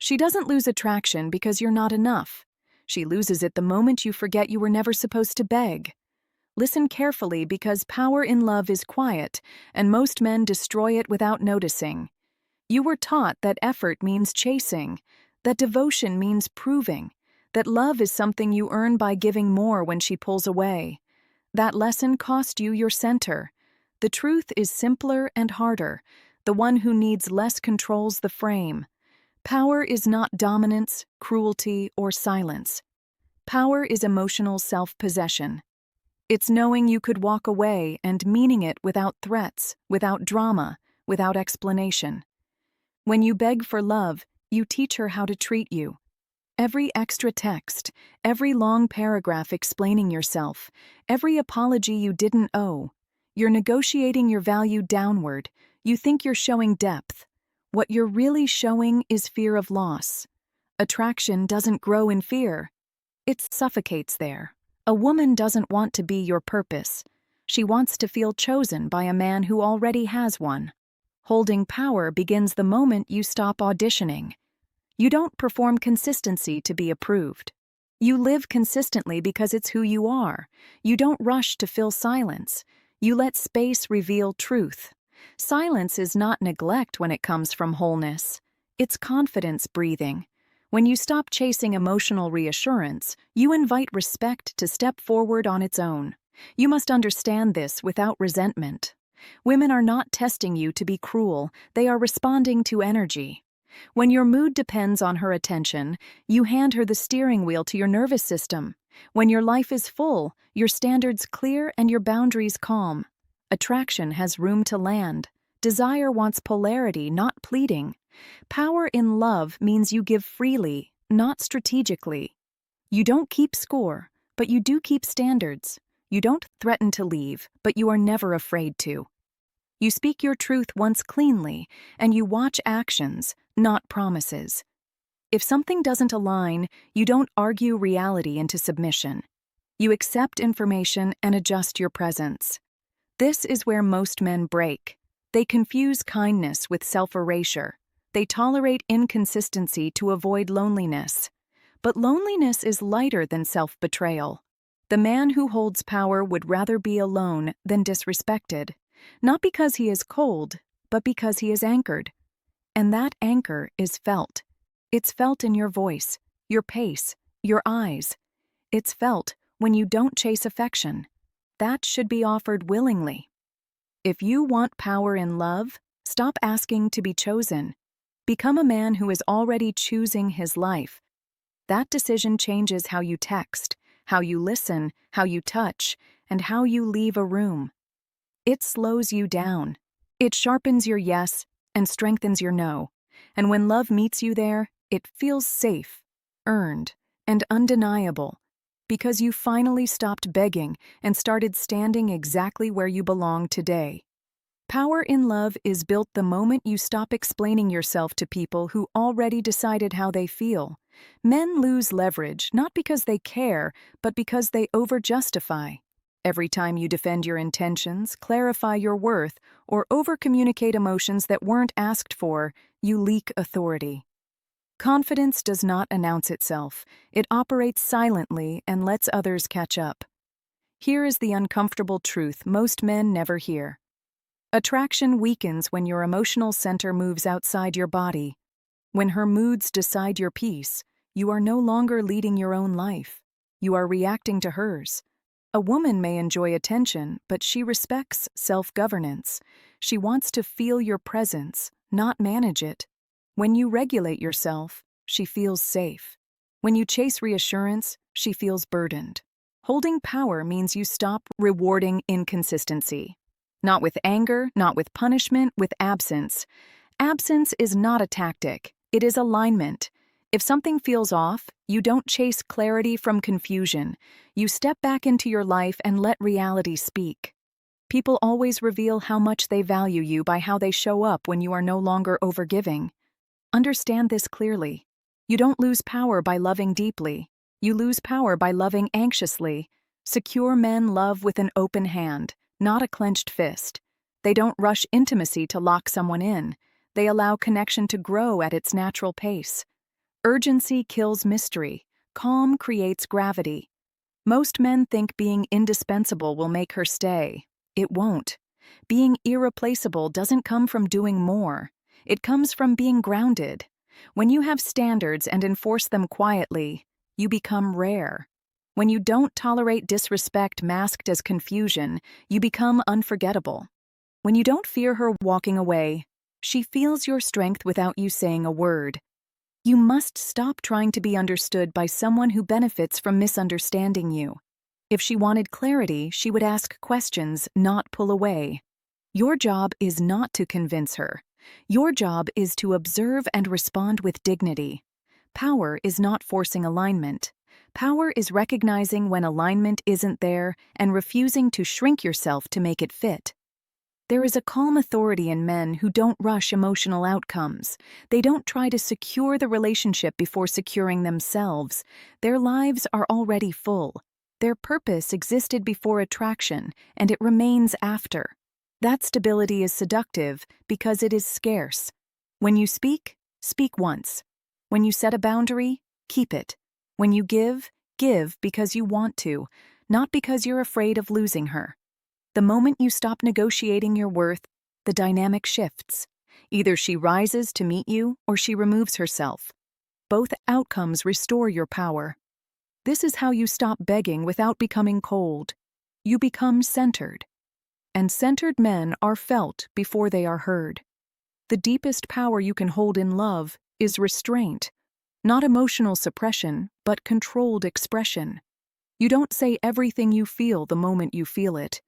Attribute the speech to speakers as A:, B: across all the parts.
A: She doesn't lose attraction because you're not enough. She loses it the moment you forget you were never supposed to beg. Listen carefully because power in love is quiet, and most men destroy it without noticing. You were taught that effort means chasing, that devotion means proving, that love is something you earn by giving more when she pulls away. That lesson cost you your center. The truth is simpler and harder. The one who needs less controls the frame. Power is not dominance, cruelty, or silence. Power is emotional self-possession. It's knowing you could walk away and meaning it without threats, without drama, without explanation. When you beg for love, you teach her how to treat you. Every extra text, every long paragraph explaining yourself, every apology you didn't owe. You're negotiating your value downward. You think you're showing depth. What you're really showing is fear of loss. Attraction doesn't grow in fear. It suffocates there. A woman doesn't want to be your purpose. She wants to feel chosen by a man who already has one. Holding power begins the moment you stop auditioning. You don't perform consistency to be approved. You live consistently because it's who you are. You don't rush to fill silence. You let space reveal truth. Silence is not neglect when it comes from wholeness. It's confidence breathing. When you stop chasing emotional reassurance, you invite respect to step forward on its own. You must understand this without resentment. Women are not testing you to be cruel, they are responding to energy. When your mood depends on her attention, you hand her the steering wheel to your nervous system. When your life is full, your standards clear and your boundaries calm. Attraction has room to land. Desire wants polarity, not pleading. Power in love means you give freely, not strategically. You don't keep score, but you do keep standards. You don't threaten to leave, but you are never afraid to. You speak your truth once cleanly, and you watch actions, not promises. If something doesn't align, you don't argue reality into submission. You accept information and adjust your presence. This is where most men break. They confuse kindness with self-erasure. They tolerate inconsistency to avoid loneliness. But loneliness is lighter than self-betrayal. The man who holds power would rather be alone than disrespected, not because he is cold, but because he is anchored. And that anchor is felt. It's felt in your voice, your pace, your eyes. It's felt when you don't chase affection. That should be offered willingly. If you want power in love, stop asking to be chosen. Become a man who is already choosing his life. That decision changes how you text, how you listen, how you touch, and how you leave a room. It slows you down. It sharpens your yes and strengthens your no. And when love meets you there, it feels safe, earned, and undeniable, because you finally stopped begging and started standing exactly where you belong today. Power in love is built the moment you stop explaining yourself to people who already decided how they feel. Men lose leverage not because they care, but because they over-justify. Every time you defend your intentions, clarify your worth, or over-communicate emotions that weren't asked for, you leak authority. Confidence does not announce itself. It operates silently and lets others catch up. Here is the uncomfortable truth most men never hear. Attraction weakens when your emotional center moves outside your body. When her moods decide your peace, you are no longer leading your own life. You are reacting to hers. A woman may enjoy attention, but she respects self-governance. She wants to feel your presence, not manage it. When you regulate yourself, she feels safe. When you chase reassurance, she feels burdened. Holding power means you stop rewarding inconsistency. Not with anger, not with punishment, with absence. Absence is not a tactic, it is alignment. If something feels off, you don't chase clarity from confusion. You step back into your life and let reality speak. People always reveal how much they value you by how they show up when you are no longer overgiving. Understand this clearly. You don't lose power by loving deeply. You lose power by loving anxiously. Secure men love with an open hand, not a clenched fist. They don't rush intimacy to lock someone in. They allow connection to grow at its natural pace. Urgency kills mystery. Calm creates gravity. Most men think being indispensable will make her stay. It won't. Being irreplaceable doesn't come from doing more. It comes from being grounded. When you have standards and enforce them quietly, you become rare. When you don't tolerate disrespect masked as confusion, you become unforgettable. When you don't fear her walking away, she feels your strength without you saying a word. You must stop trying to be understood by someone who benefits from misunderstanding you. If she wanted clarity, she would ask questions, not pull away. Your job is not to convince her. Your job is to observe and respond with dignity. Power is not forcing alignment. Power is recognizing when alignment isn't there and refusing to shrink yourself to make it fit. There is a calm authority in men who don't rush emotional outcomes. They don't try to secure the relationship before securing themselves. Their lives are already full. Their purpose existed before attraction, and it remains after. That stability is seductive because it is scarce. When you speak, speak once. When you set a boundary, keep it. When you give because you want to, not because you're afraid of losing her. The moment you stop negotiating your worth, the dynamic shifts. Either she rises to meet you or she removes herself. Both outcomes restore your power. This is how you stop begging without becoming cold. You become centered. And centered men are felt before they are heard. The deepest power you can hold in love is restraint. Not emotional suppression, but controlled expression. You don't say everything you feel the moment you feel it.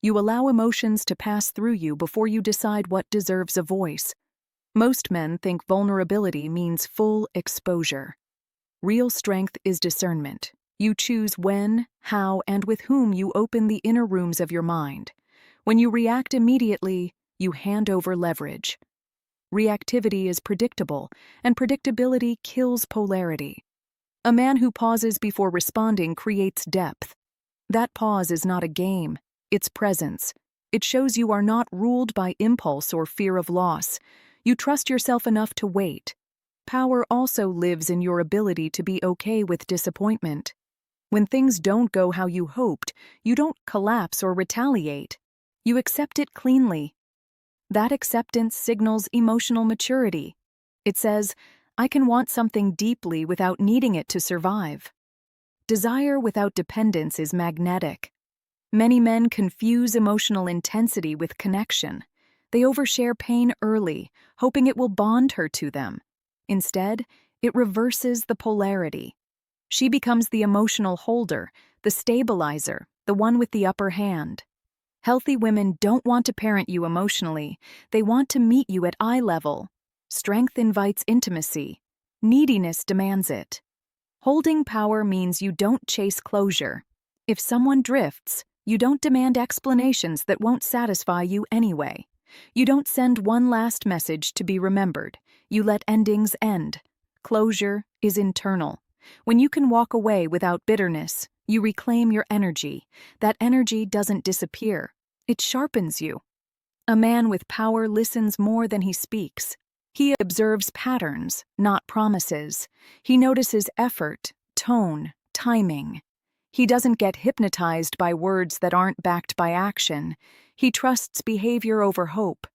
A: You allow emotions to pass through you before you decide what deserves a voice. Most men think vulnerability means full exposure. Real strength is discernment. You choose when, how, and with whom you open the inner rooms of your mind. When you react immediately, you hand over leverage. Reactivity is predictable, and predictability kills polarity. A man who pauses before responding creates depth. That pause is not a game, it's presence. It shows you are not ruled by impulse or fear of loss. You trust yourself enough to wait. Power also lives in your ability to be okay with disappointment. When things don't go how you hoped, you don't collapse or retaliate. You accept it cleanly. That acceptance signals emotional maturity. It says, I can want something deeply without needing it to survive. Desire without dependence is magnetic. Many men confuse emotional intensity with connection. They overshare pain early, hoping it will bond her to them. Instead, it reverses the polarity. She becomes the emotional holder, the stabilizer, the one with the upper hand. Healthy women don't want to parent you emotionally. They want to meet you at eye level. Strength invites intimacy. Neediness demands it. Holding power means you don't chase closure. If someone drifts, you don't demand explanations that won't satisfy you anyway. You don't send one last message to be remembered. You let endings end. Closure is internal. When you can walk away without bitterness, you reclaim your energy. That energy doesn't disappear. It sharpens you. A man with power listens more than he speaks. He observes patterns, not promises. He notices effort, tone, timing. He doesn't get hypnotized by words that aren't backed by action. He trusts behavior over hope.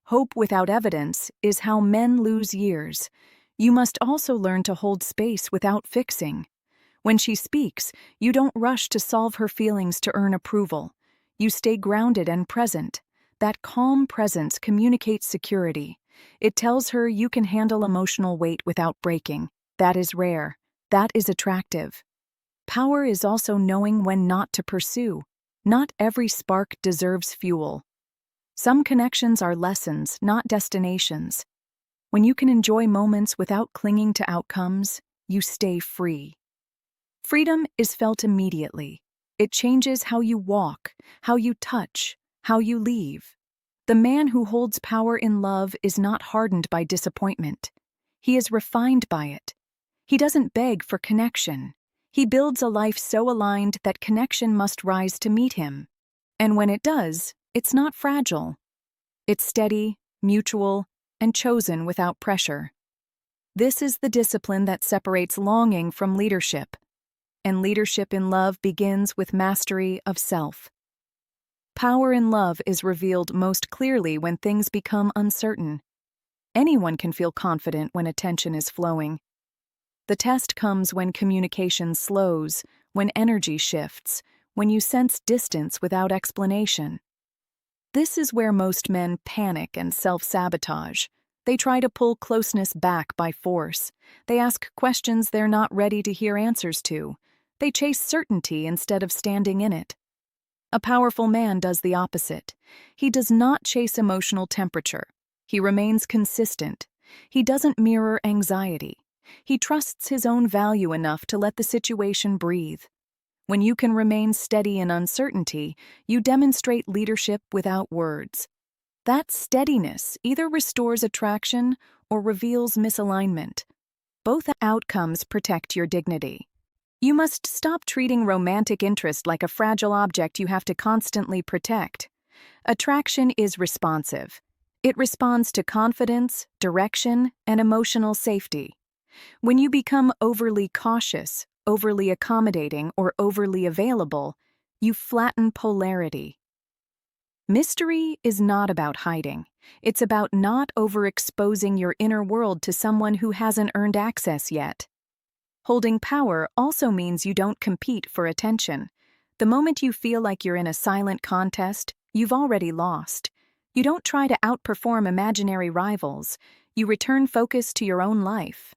A: Hope without evidence is how men lose years. You must also learn to hold space without fixing. When she speaks, you don't rush to solve her feelings to earn approval. You stay grounded and present. That calm presence communicates security. It tells her you can handle emotional weight without breaking. That is rare. That is attractive. Power is also knowing when not to pursue. Not every spark deserves fuel. Some connections are lessons, not destinations. When you can enjoy moments without clinging to outcomes, you stay free. Freedom is felt immediately. It changes how you walk, how you touch, how you leave. The man who holds power in love is not hardened by disappointment. He is refined by it. He doesn't beg for connection. He builds a life so aligned that connection must rise to meet him. And when it does, it's not fragile. It's steady, mutual, and chosen without pressure. This is the discipline that separates longing from leadership. And leadership in love begins with mastery of self. Power in love is revealed most clearly when things become uncertain. Anyone can feel confident when attention is flowing. The test comes when communication slows, when energy shifts, when you sense distance without explanation. This is where most men panic and self-sabotage. They try to pull closeness back by force. They ask questions they're not ready to hear answers to. They chase certainty instead of standing in it. A powerful man does the opposite. He does not chase emotional temperature. He remains consistent. He doesn't mirror anxiety. He trusts his own value enough to let the situation breathe. When you can remain steady in uncertainty, you demonstrate leadership without words. That steadiness either restores attraction or reveals misalignment. Both outcomes protect your dignity. You must stop treating romantic interest like a fragile object you have to constantly protect. Attraction is responsive. It responds to confidence, direction, and emotional safety. When you become overly cautious, overly accommodating, or overly available, you flatten polarity. Mystery is not about hiding. It's about not overexposing your inner world to someone who hasn't earned access yet. Holding power also means you don't compete for attention. The moment you feel like you're in a silent contest, you've already lost. You don't try to outperform imaginary rivals. You return focus to your own life.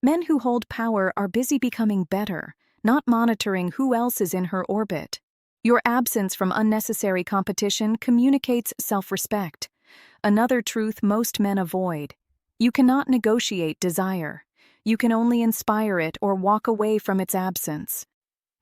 A: Men who hold power are busy becoming better, not monitoring who else is in her orbit. Your absence from unnecessary competition communicates self-respect. Another truth most men avoid. You cannot negotiate desire. You can only inspire it or walk away from its absence.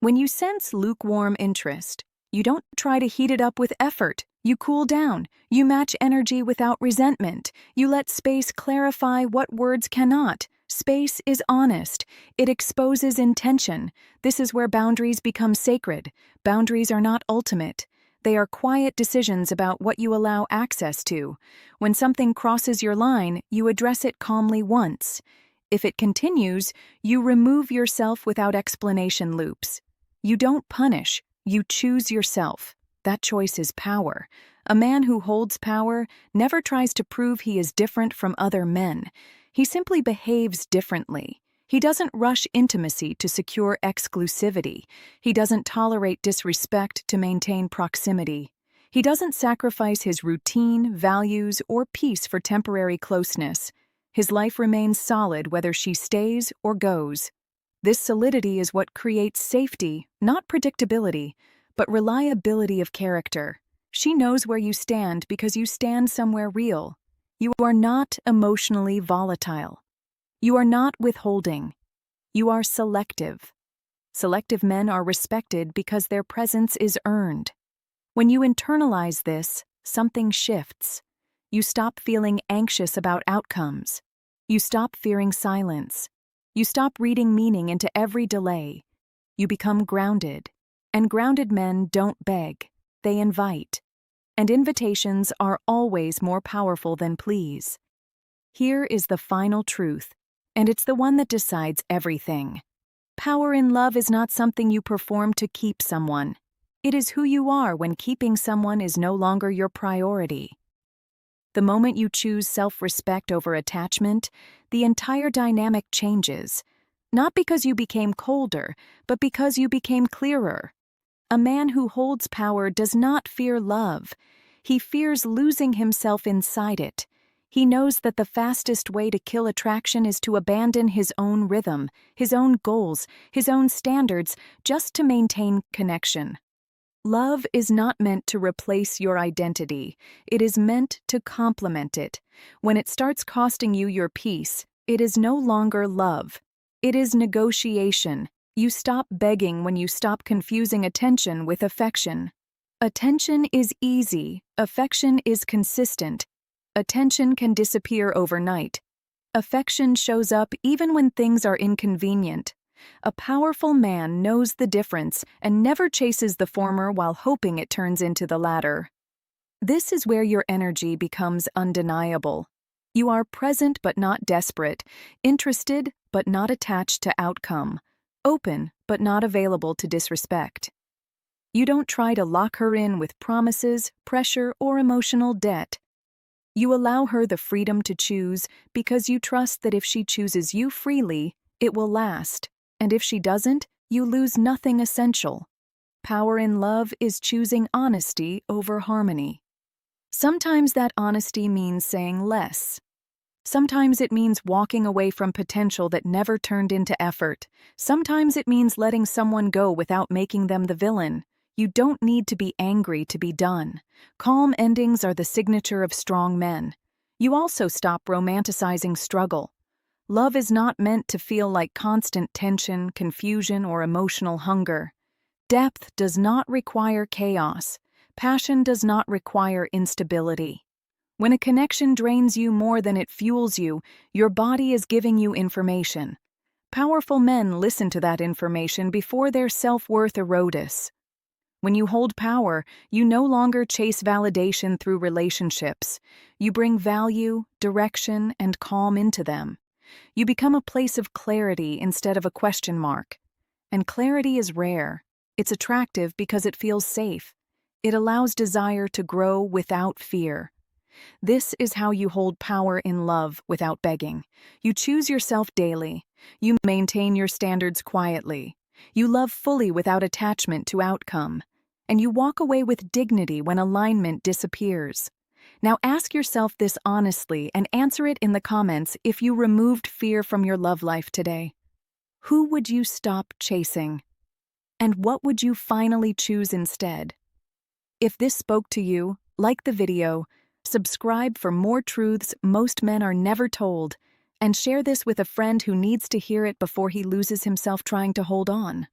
A: When you sense lukewarm interest, you don't try to heat it up with effort. You cool down. You match energy without resentment. You let space clarify what words cannot. Space is honest. It exposes intention. This is where boundaries become sacred. Boundaries are not ultimate. They are quiet decisions about what you allow access to. When something crosses your line, you address it calmly once. If it continues, you remove yourself without explanation loops. You don't punish, you choose yourself. That choice is power. A man who holds power never tries to prove he is different from other men. He simply behaves differently. He doesn't rush intimacy to secure exclusivity. He doesn't tolerate disrespect to maintain proximity. He doesn't sacrifice his routine, values, or peace for temporary closeness. His life remains solid whether she stays or goes. This solidity is what creates safety, not predictability, but reliability of character. She knows where you stand because you stand somewhere real. You are not emotionally volatile. You are not withholding. You are selective. Selective men are respected because their presence is earned. When you internalize this, something shifts. You stop feeling anxious about outcomes. You stop fearing silence. You stop reading meaning into every delay. You become grounded. And grounded men don't beg, they invite. And invitations are always more powerful than pleas. Here is the final truth, and it's the one that decides everything. Power in love is not something you perform to keep someone. It is who you are when keeping someone is no longer your priority. The moment you choose self-respect over attachment, the entire dynamic changes. Not because you became colder, but because you became clearer. A man who holds power does not fear love. He fears losing himself inside it. He knows that the fastest way to kill attraction is to abandon his own rhythm, his own goals, his own standards, just to maintain connection. Love is not meant to replace your identity. It is meant to complement it. When it starts costing you your peace, it is no longer love. It is negotiation. You stop begging when you stop confusing attention with affection. Attention is easy. Affection is consistent. Attention can disappear overnight. Affection shows up even when things are inconvenient. A powerful man knows the difference and never chases the former while hoping it turns into the latter. This is where your energy becomes undeniable. You are present but not desperate, interested but not attached to outcome, open but not available to disrespect. You don't try to lock her in with promises, pressure, or emotional debt. You allow her the freedom to choose because you trust that if she chooses you freely, it will last, and if she doesn't, you lose nothing essential. Power in love is choosing honesty over harmony. Sometimes that honesty means saying less. Sometimes it means walking away from potential that never turned into effort. Sometimes it means letting someone go without making them the villain. You don't need to be angry to be done. Calm endings are the signature of strong men. You also stop romanticizing struggle. Love is not meant to feel like constant tension, confusion, or emotional hunger. Depth does not require chaos. Passion does not require instability. When a connection drains you more than it fuels you, your body is giving you information. Powerful men listen to that information before their self-worth erodes. When you hold power, you no longer chase validation through relationships. You bring value, direction, and calm into them. You become a place of clarity instead of a question mark. And clarity is rare. It's attractive because it feels safe. It allows desire to grow without fear. This is how you hold power in love without begging. You choose yourself daily. You maintain your standards quietly. You love fully without attachment to outcome. And you walk away with dignity when alignment disappears. Now ask yourself this honestly and answer it in the comments if you removed fear from your love life today. Who would you stop chasing? And what would you finally choose instead? If this spoke to you, like the video, subscribe for more truths most men are never told, and share this with a friend who needs to hear it before he loses himself trying to hold on.